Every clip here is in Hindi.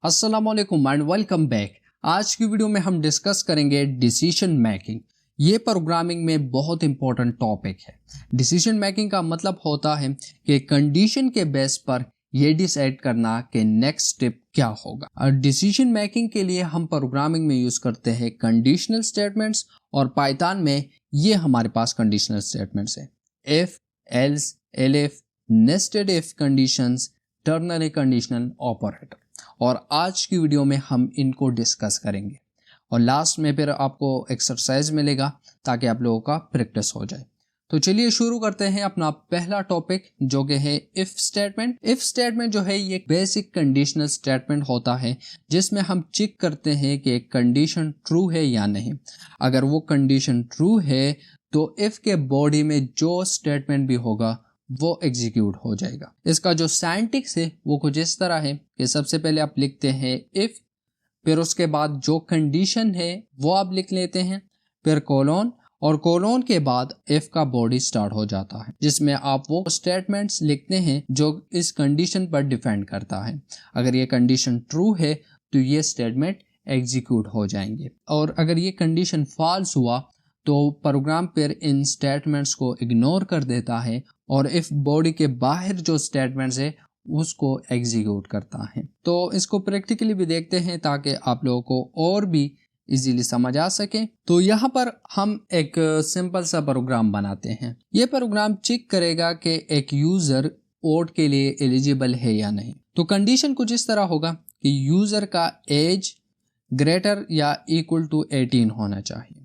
अस्सलाम वालेकुम एंड वेलकम बैक। आज की वीडियो में हम डिस्कस करेंगे डिसीजन मेकिंग। ये प्रोग्रामिंग में बहुत इंपॉर्टेंट टॉपिक है। डिसीजन मेकिंग का मतलब होता है कि कंडीशन के बेस पर ये डिसाइड करना कि नेक्स्ट स्टेप क्या होगा। और डिसीजन मेकिंग के लिए हम प्रोग्रामिंग में यूज करते हैं कंडीशनल स्टेटमेंट्स, और पाइथन में ये हमारे पास कंडीशनल स्टेटमेंट्स है। If, else, elif, nested if conditions, ternary conditional operator. और आज की वीडियो में हम इनको डिस्कस करेंगे और लास्ट में फिर आपको एक्सरसाइज मिलेगा ताकि आप लोगों का प्रैक्टिस हो जाए। तो चलिए शुरू करते हैं अपना पहला टॉपिक जो कि है इफ स्टेटमेंट। इफ स्टेटमेंट जो है ये एक बेसिक कंडीशनल स्टेटमेंट होता है जिसमें हम चेक करते हैं कि एक कंडीशन ट्रू है या नहीं। अगर वो कंडीशन ट्रू है तो इफ के बॉडी में जो स्टेटमेंट भी होगा वो एग्जीक्यूट हो जाएगा। इसका जो सिंटैक्स है वो कुछ इस तरह है कि सबसे पहले आप लिखते हैं इफ, फिर उसके बाद जो कंडीशन है वो आप लिख लेते हैं, फिर कोलोन, और कोलोन के बाद इफ का बॉडी स्टार्ट हो जाता है जिसमें आप वो स्टेटमेंट्स लिखते हैं जो इस कंडीशन पर डिपेंड करता है। अगर ये कंडीशन ट्रू है तो ये स्टेटमेंट एग्जीक्यूट हो जाएंगे, और अगर ये कंडीशन फॉल्स हुआ तो प्रोग्राम फिर इन स्टेटमेंट्स को इग्नोर कर देता है और इफ बॉडी के बाहर जो स्टेटमेंट्स है उसको एग्जीक्यूट करता है। तो इसको प्रैक्टिकली भी देखते हैं ताकि आप लोगों को और भी इजीली समझ आ सके। तो यहाँ पर हम एक सिंपल सा प्रोग्राम बनाते हैं। ये प्रोग्राम चेक करेगा कि एक यूजर वोट के लिए एलिजिबल है या नहीं। तो कंडीशन कुछ इस तरह होगा कि यूजर का एज ग्रेटर या इक्वल टू 18 होना चाहिए।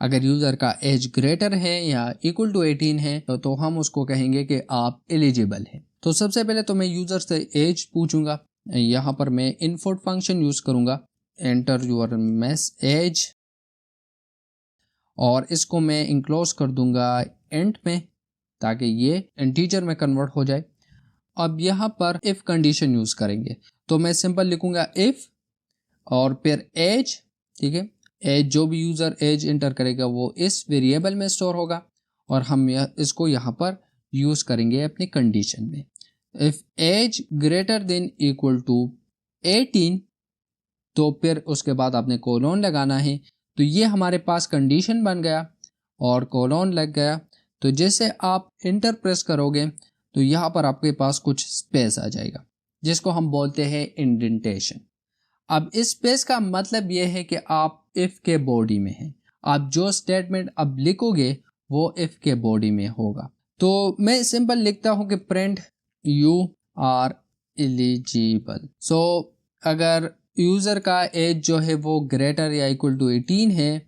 अगर यूजर का एज ग्रेटर है या इक्वल टू 18 है तो हम उसको कहेंगे कि आप एलिजिबल हैं। तो सबसे पहले तो मैं यूजर से एज पूछूंगा। यहाँ पर मैं इनपुट फंक्शन यूज करूंगा, एंटर योर मेस एज, और इसको मैं इंक्लोज कर दूंगा इंट में ताकि ये इंटीजर में कन्वर्ट हो जाए। अब यहाँ पर इफ कंडीशन यूज करेंगे तो मैं सिंपल लिखूंगा इफ और फिर एज, ठीक है। एज जो भी यूजर एज इंटर करेगा वो इस वेरिएबल में स्टोर होगा और हम इसको यहाँ पर यूज करेंगे अपनी कंडीशन में। If age greater than equal to 18 तो फिर उसके बाद आपने कोलोन लगाना है। तो ये हमारे पास कंडीशन बन गया और कोलोन लग गया। तो जैसे आप इंटर प्रेस करोगे तो यहाँ पर आपके पास कुछ स्पेस आ जाएगा जिसको हम बोलते हैं इंडेंटेशन। अब इस स्पेस का मतलब यह है कि आप इफ के बॉडी में हैं। आप जो स्टेटमेंट अब लिखोगे वो इफ के बॉडी में होगा। तो मैं सिंपल लिखता हूं कि प्रिंट यू आर एलिजिबल। सो अगर यूजर का एज जो है वो ग्रेटर या इक्वल टू 18 है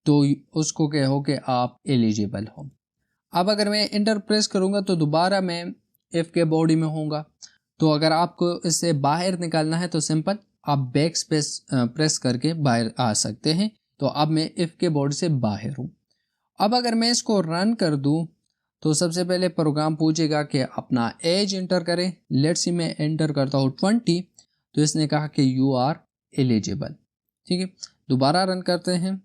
तो उसको कहो कि आप एलिजिबल हो। अब अगर मैं इंटर प्रेस करूंगा तो दोबारा मैं इफ के बॉडी में होऊंगा। तो अगर आपको इससे बाहर निकालना है तो सिंपल आप बैक स्पेस प्रेस करके बाहर आ सकते हैं। तो अब मैं इफ के बॉडी से बाहर हूँ। अब अगर मैं इसको रन कर दूं तो सबसे पहले प्रोग्राम पूछेगा कि अपना एज इंटर करें। लेट्स सी मैं एंटर करता हूँ 20, तो इसने कहा कि यू आर एलिजिबल, ठीक है। दोबारा रन करते हैं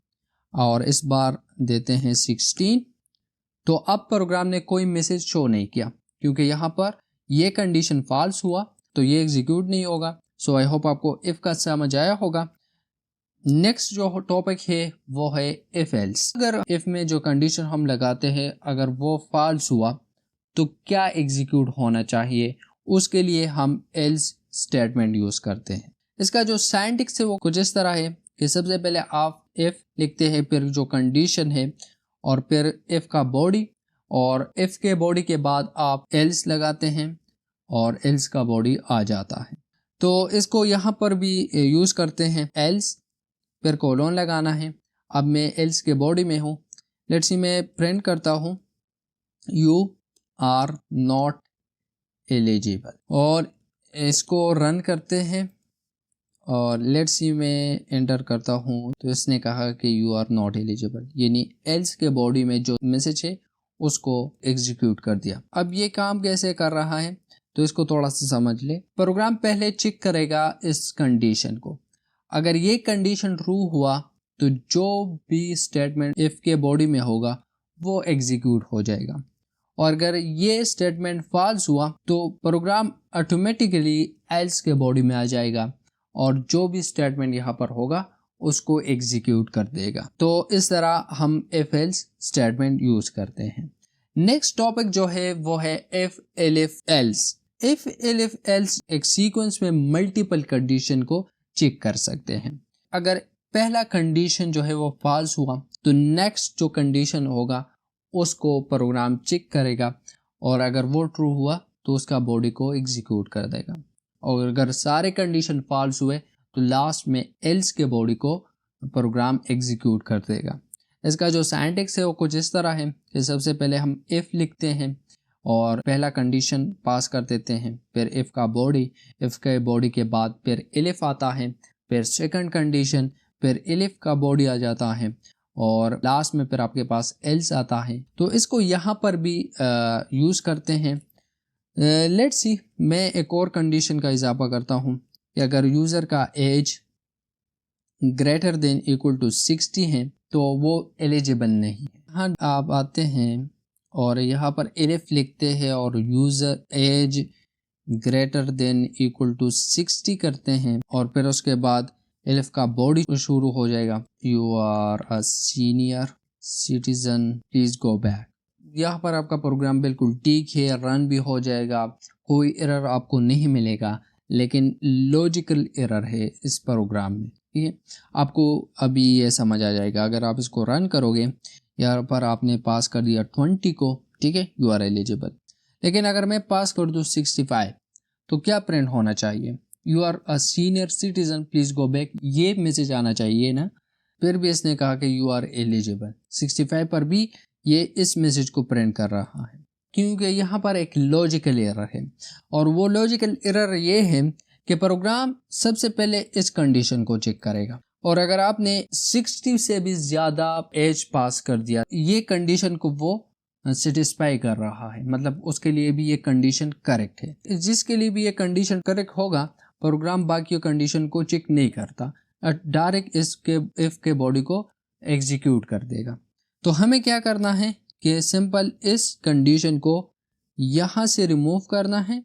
और इस बार देते हैं 16। तो अब प्रोग्राम ने कोई मैसेज शो नहीं किया क्योंकि यहाँ पर ये कंडीशन फॉल्स हुआ तो ये एग्जीक्यूट नहीं होगा। सो आई होप आपको इफ का समझ आया होगा। नेक्स्ट जो टॉपिक है वो है इफ एल्स। अगर इफ में जो कंडीशन हम लगाते हैं अगर वो फॉल्स हुआ तो क्या एग्जीक्यूट होना चाहिए, उसके लिए हम एल्स स्टेटमेंट यूज करते हैं। इसका जो सिंटैक्स है वो कुछ इस तरह है कि सबसे पहले आप इफ लिखते हैं, फिर जो कंडीशन है और फिर इफ का बॉडी, और इफ के बॉडी के बाद आप एल्स लगाते हैं और एल्स का बॉडी आ जाता है। तो इसको यहाँ पर भी यूज करते हैं एल्स, फिर कोलोन लगाना है। अब मैं एल्स के बॉडी में हूँ। लेट्स सी मैं प्रिंट करता हूँ यू आर नॉट एलिजिबल, और इसको रन करते हैं और लेट्स सी मैं एंटर करता हूँ तो इसने कहा कि यू आर नॉट एलिजिबल, यानी एल्स के बॉडी में जो मैसेज है उसको एग्जीक्यूट कर दिया। अब ये काम कैसे कर रहा है तो इसको थोड़ा सा समझ ले। प्रोग्राम पहले चेक करेगा इस कंडीशन को। अगर ये कंडीशन ट्रू हुआ तो जो भी स्टेटमेंट इफ के बॉडी में होगा वो एग्जीक्यूट हो जाएगा, और अगर ये स्टेटमेंट फॉल्स हुआ तो प्रोग्राम ऑटोमेटिकली एल्स के बॉडी में आ जाएगा और जो भी स्टेटमेंट यहाँ पर होगा उसको एग्जीक्यूट कर देगा। तो इस तरह हम इफ एल्स स्टेटमेंट यूज करते हैं। नेक्स्ट टॉपिक जो है वो है if elif else. If elif else एक सीक्वेंस में मल्टीपल कंडीशन को चेक कर सकते हैं। अगर पहला कंडीशन जो है वो फॉल्स हुआ तो नेक्स्ट जो कंडीशन होगा उसको प्रोग्राम चेक करेगा, और अगर वो ट्रू हुआ तो उसका बॉडी को एग्जीक्यूट कर देगा, और अगर सारे कंडीशन फॉल्स हुए तो लास्ट में एल्स के बॉडी को प्रोग्राम एग्जीक्यूट कर देगा। इसका जो सिंटैक्स है वो कुछ इस तरह है कि सबसे पहले हम इफ लिखते हैं और पहला कंडीशन पास कर देते हैं, फिर इफ का बॉडी, इफ के बॉडी के बाद फिर एलिफ आता है, फिर सेकंड कंडीशन, फिर एलिफ का बॉडी आ जाता है, और लास्ट में फिर आपके पास एल्स आता है। तो इसको यहाँ पर भी यूज़ करते हैं। लेट्स सी, मैं एक और कंडीशन का इजाफा करता हूँ कि अगर यूज़र का age greater than equal to 60 है तो वो एलिजिबल नहीं है। हाँ, आप आते हैं और यहाँ पर एलिफ लिखते हैं और user age greater than equal to 60 करते हैं, और फिर उसके बाद एलिफ का बॉडी शुरू हो जाएगा, you are a senior citizen please go back. यहाँ पर आपका प्रोग्राम बिल्कुल ठीक है, रन भी हो जाएगा, कोई एरर आपको नहीं मिलेगा, लेकिन लॉजिकल एरर है इस प्रोग्राम में। ठीक है, आपको अभी ये समझ आ जाएगा। अगर आप इसको रन करोगे, यहाँ पर आपने पास कर दिया 20 को, ठीक है, यू आर एलिजिबल। लेकिन अगर मैं पास कर दूँ 65 तो क्या प्रिंट होना चाहिए? You are a senior citizen please go back, ये मैसेज आना चाहिए ना। फिर भी इसने कहा कि यू आर एलिजिबल। 65 पर भी ये इस मैसेज को प्रिंट कर रहा है, क्योंकि यहाँ पर एक लॉजिकल एरर है, और वो लॉजिकल एरर ये है कि प्रोग्राम सबसे पहले इस कंडीशन को चेक करेगा, और अगर आपने 60 से भी ज़्यादा एज पास कर दिया, ये कंडीशन को वो सेटिस्फाई कर रहा है, मतलब उसके लिए भी ये कंडीशन करेक्ट है। जिसके लिए भी ये कंडीशन करेक्ट होगा, प्रोग्राम बाकी कंडीशन को चेक नहीं करता, डायरेक्ट इसके इफ के बॉडी को एग्जीक्यूट कर देगा। तो हमें क्या करना है कि सिंपल इस कंडीशन को यहाँ से रिमूव करना है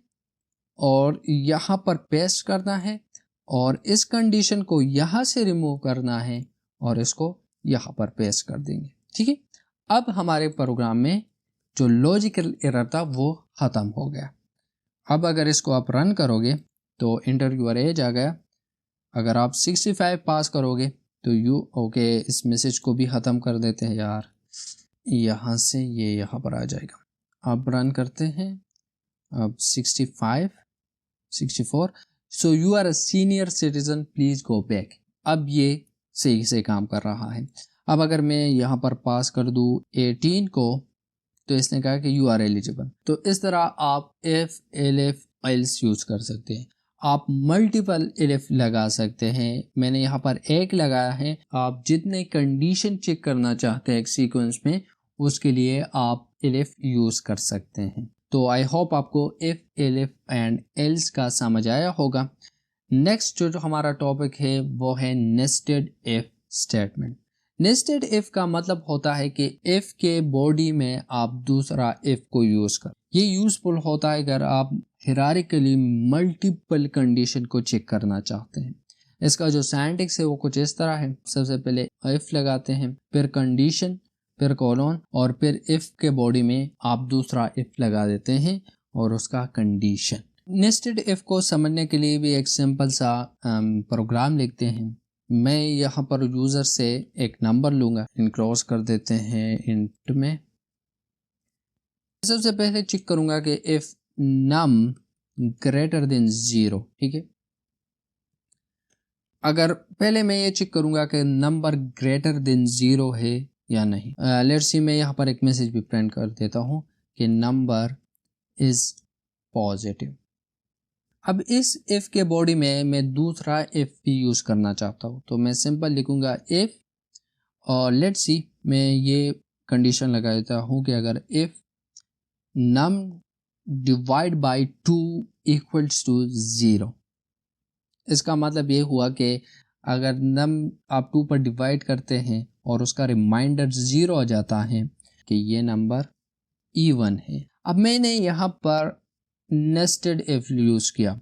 और यहाँ पर पेस्ट करना है, और इस कंडीशन को यहाँ से रिमूव करना है और इसको यहाँ पर पेस्ट कर देंगे। ठीक है, अब हमारे प्रोग्राम में जो लॉजिकल एरर था वो ख़त्म हो गया। अब अगर इसको आप रन करोगे तो इंटर योर एज आ गया। अगर आप 65 पास करोगे तो ओके, इस मैसेज को भी ख़त्म कर देते हैं यार, यहाँ से ये यहाँ पर आ जाएगा। अब रन करते हैं, अब 65 64, so you are a senior citizen please go back. अब ये सही से काम कर रहा है। अब अगर मैं यहाँ पर पास कर दूँ 18 को तो इसने कहा कि यू आर एलिजिबल। तो इस तरह आप इफ एलिफ एल्स यूज कर सकते हैं। आप मल्टीपल एलिफ लगा सकते हैं, मैंने यहाँ पर एक लगाया है। आप जितने कंडीशन चेक करना चाहते हैं एक सीक्वेंस में, उसके लिए आप एलिफ यूज कर सकते हैं। तो आई होप आपको इफ एलिफ एंड एल्स का समझ आया होगा। नेक्स्ट जो हमारा टॉपिक है वो है nested if statement. Nested if का मतलब होता है कि इफ के बॉडी में आप दूसरा इफ को यूज कर। ये यूजफुल होता है अगर आप हिरारिकली मल्टीपल कंडीशन को चेक करना चाहते हैं। इसका जो सिंटैक्स है वो कुछ इस तरह है। सबसे पहले इफ लगाते हैं, फिर कंडीशन, फिर कॉलन, और फिर इफ के बॉडी में आप दूसरा इफ लगा देते हैं और उसका कंडीशन। नेस्टेड इफ को समझने के लिए भी एक सिंपल सा प्रोग्राम लिखते हैं। मैं यहाँ पर यूजर से एक नंबर लूंगा, इनक्लोज कर देते हैं इंट में। सबसे पहले चेक करूंगा कि इफ नम ग्रेटर देन 0, ठीक है। अगर पहले मैं ये चेक करूंगा कि नंबर ग्रेटर देन 0 है या नहीं। लेट्स सी, मैं यहाँ पर एक मैसेज भी प्रिंट कर देता हूँ कि नंबर इज पॉजिटिव। अब इस इफ के बॉडी में मैं दूसरा इफ भी यूज करना चाहता हूँ, तो मैं सिंपल लिखूंगा इफ, और लेट्स सी, मैं ये कंडीशन लगा देता हूँ कि अगर if num divide by 2 equals to 0, इसका मतलब ये हुआ कि अगर नम आप 2 पर डिवाइड करते हैं और उसका रिमाइंडर 0 आ जाता है कि ये नंबर इवन है। अब मैंने यहाँ पर नेस्टेड इफ यूज किया।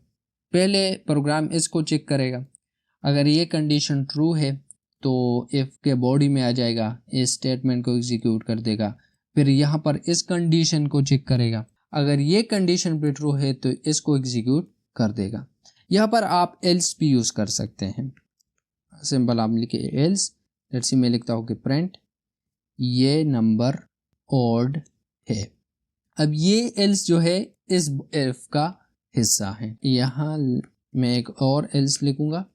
पहले प्रोग्राम इसको चेक करेगा, अगर ये कंडीशन ट्रू है तो इफ़ के बॉडी में आ जाएगा, इस स्टेटमेंट को एग्जीक्यूट कर देगा, फिर यहाँ पर इस कंडीशन को चेक करेगा, अगर ये कंडीशन भी ट्रू है तो इसको एग्जीक्यूट कर देगा। यहाँ पर आप एल्स भी यूज़ कर सकते हैं। सिंपल आप लिखे एल्स, लेट्स सी मैं लिखता हूँ कि प्रिंट ये नंबर ऑड है। अब ये एल्स जो है इस इफ का हिस्सा है। यहाँ मैं एक और एल्स लिखूंगा,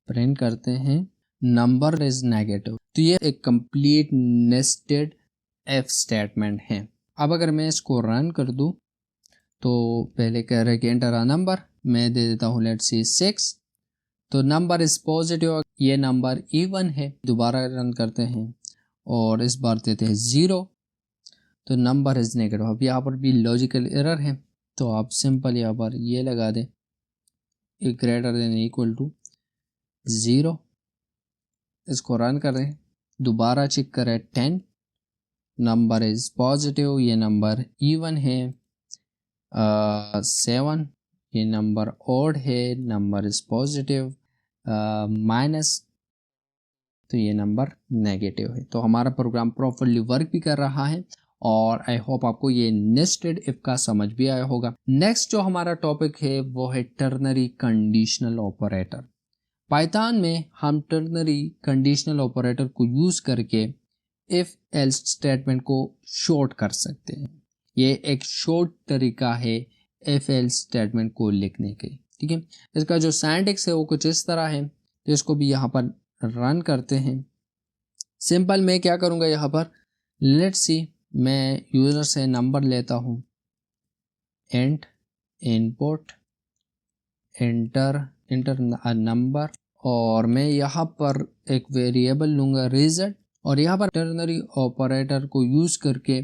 प्रिंट करते हैं नंबर इज नेगेटिव। तो ये एक कंप्लीट नेस्टेड इफ स्टेटमेंट है। अब अगर मैं इसको रन कर दूं तो पहले कह रहे कि एंटर अ नंबर, मैं दे देता हूँ लेट्स सी 6, तो नंबर इज पॉजिटिव, ये नंबर इवन है। दोबारा रन करते हैं और इस बार देते हैं 0, तो नंबर इज नेगेटिव। अब यहाँ पर भी लॉजिकल एरर है, तो आप सिंपल यहाँ पर ये लगा दें ग्रेटर देन इक्वल टू 0। इसको रन करें, दोबारा चेक करें 10, नंबर इज पॉजिटिव, ये नंबर इवन है। 7, ये नंबर ऑड है, नंबर इज पॉजिटिव। माइनस, तो ये नंबर नेगेटिव है। तो हमारा प्रोग्राम प्रॉपरली वर्क भी कर रहा है और आई होप आपको ये नेस्टेड इफ का समझ भी आया होगा। नेक्स्ट जो हमारा टॉपिक है वो है टर्नरी कंडीशनल ऑपरेटर। पाइथन में हम टर्नरी कंडीशनल ऑपरेटर को यूज करके इफ एल्स स्टेटमेंट को शॉर्ट कर सकते हैं। ये एक शॉर्ट तरीका है इफ एल्स स्टेटमेंट को लिखने के, ठीक है। इसका जो सिंटैक्स है वो कुछ इस तरह है, तो इसको भी यहाँ पर रन करते हैं। सिंपल मैं क्या करूँगा यहाँ पर, लेट्स सी मैं यूजर से नंबर लेता हूँ, एंट इनपुट एंटर अ नंबर, और मैं यहाँ पर एक वेरिएबल लूँगा रिजल्ट, और यहाँ पर टर्नरी ऑपरेटर को यूज़ करके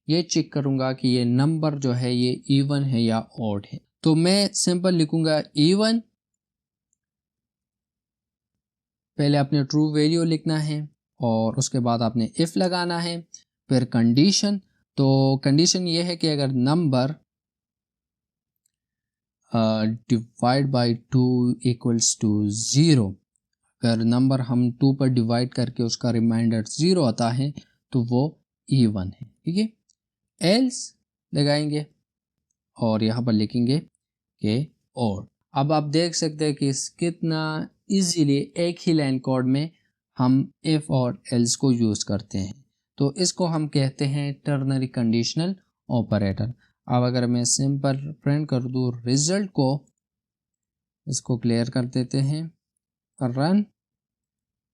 ये चेक करूँगा कि ये नंबर जो है ये इवन है या ऑड है। तो मैं सिंपल लिखूँगा इवन, पहले आपने ट्रू वैल्यू लिखना है और उसके बाद आपने इफ लगाना है, फिर कंडीशन। तो कंडीशन ये है कि अगर number divide by 2 equals to 0, अगर नंबर हम 2 पर डिवाइड करके उसका रिमाइंडर 0 आता है तो वो इवन है, ठीक है। एल्स लगाएंगे और यहाँ पर लिखेंगे कि और। अब आप देख सकते हैं कि कितना इजीली एक ही लाइन कोड में हम इफ और एल्स को यूज़ करते हैं। तो इसको हम कहते हैं टर्नरी कंडीशनल ऑपरेटर। अब अगर मैं सिंपल प्रिंट कर दूँ रिजल्ट को, इसको क्लियर कर देते हैं, run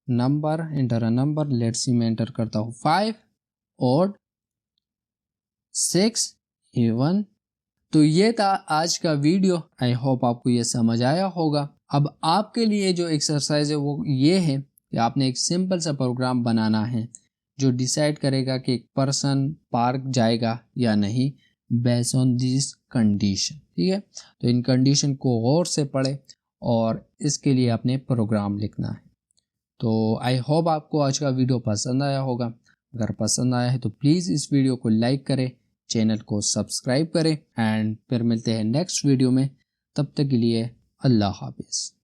number enter a number, let's see मैं एंटर करता हूँ 5 और 6 इवन। तो ये था आज का वीडियो, आई होप आपको ये समझ आया होगा। अब आपके लिए जो एक्सरसाइज है वो ये है कि आपने एक सिंपल सा प्रोग्राम बनाना है जो डिसाइड करेगा कि एक पर्सन पार्क जाएगा या नहीं बेस्ड ऑन दिस कंडीशन, ठीक है। तो इन कंडीशन को गौर से पढ़े और इसके लिए आपने प्रोग्राम लिखना है। तो आई होप आपको आज का वीडियो पसंद आया होगा। अगर पसंद आया है तो प्लीज़ इस वीडियो को लाइक करें, चैनल को सब्सक्राइब करें, एंड फिर मिलते हैं नेक्स्ट वीडियो में। तब तक के लिए अल्लाह हाफिज़।